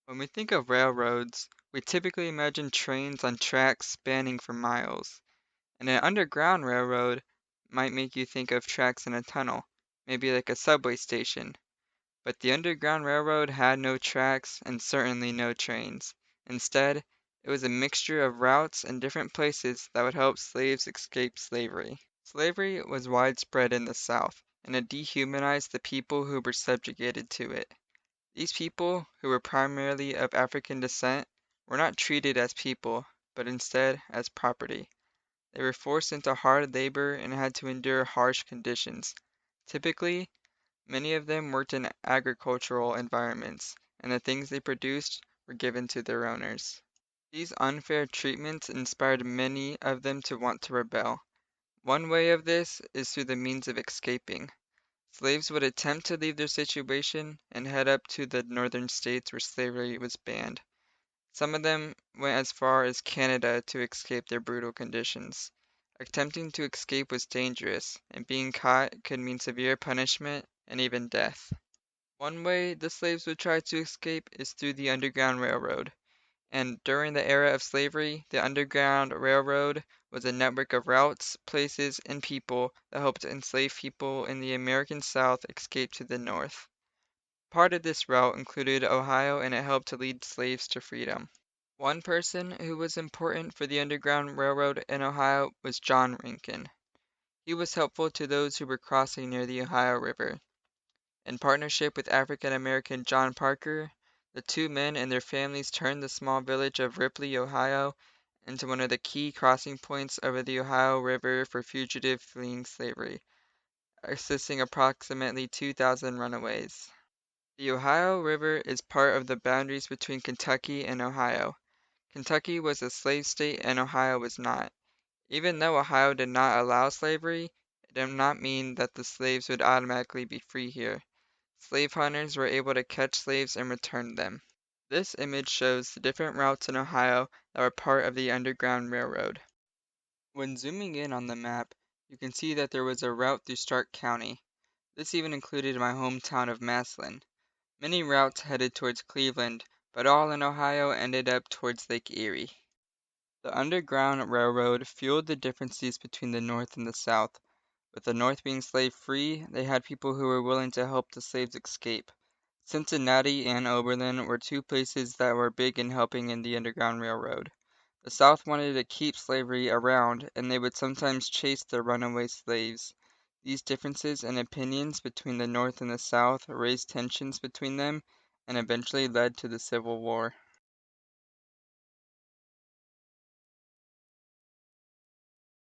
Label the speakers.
Speaker 1: When we think of railroads, we typically imagine trains on tracks spanning for miles. And an underground railroad might make you think of tracks in a tunnel, maybe like a subway station. But the Underground Railroad had no tracks and certainly no trains. Instead, it was a mixture of routes and different places that would help slaves escape slavery. Slavery was widespread in the South, and it dehumanized the people who were subjugated to it. These people, who were primarily of African descent, were not treated as people, but instead as property. They were forced into hard labor and had to endure harsh conditions. Typically, many of them worked in agricultural environments, and the things they produced were given to their owners. These unfair treatments inspired many of them to want to rebel. One way of this is through the means of escaping. Slaves would attempt to leave their situation and head up to the northern states where slavery was banned. Some of them went as far as Canada to escape their brutal conditions. Attempting to escape was dangerous, and being caught could mean severe punishment and even death. One way the slaves would try to escape is through the Underground Railroad. And during the era of slavery, the Underground Railroad was a network of routes, places, and people that helped enslaved people in the American South escape to the North. Part of this route included Ohio and it helped to lead slaves to freedom. One person who was important for the Underground Railroad in Ohio was John Rankin. He was helpful to those who were crossing near the Ohio River. In partnership with African American John Parker, the two men and their families turned the small village of Ripley, Ohio, into one of the key crossing points over the Ohio River for fugitives fleeing slavery, assisting approximately 2,000 runaways. The Ohio River is part of the boundaries between Kentucky and Ohio. Kentucky was a slave state and Ohio was not. Even though Ohio did not allow slavery, it did not mean that the slaves would automatically be free here. Slave hunters were able to catch slaves and return them. This image shows the different routes in Ohio that were part of the Underground Railroad. When zooming in on the map, you can see that there was a route through Stark County. This even included my hometown of Massillon. Many routes headed towards Cleveland, but all in Ohio ended up towards Lake Erie. The Underground Railroad fueled the differences between the North and the South. With the North being slave-free, they had people who were willing to help the slaves escape. Cincinnati and Oberlin were two places that were big in helping in the Underground Railroad. The South wanted to keep slavery around, and they would sometimes chase the runaway slaves. These differences in opinions between the North and the South raised tensions between them and eventually led to the Civil War.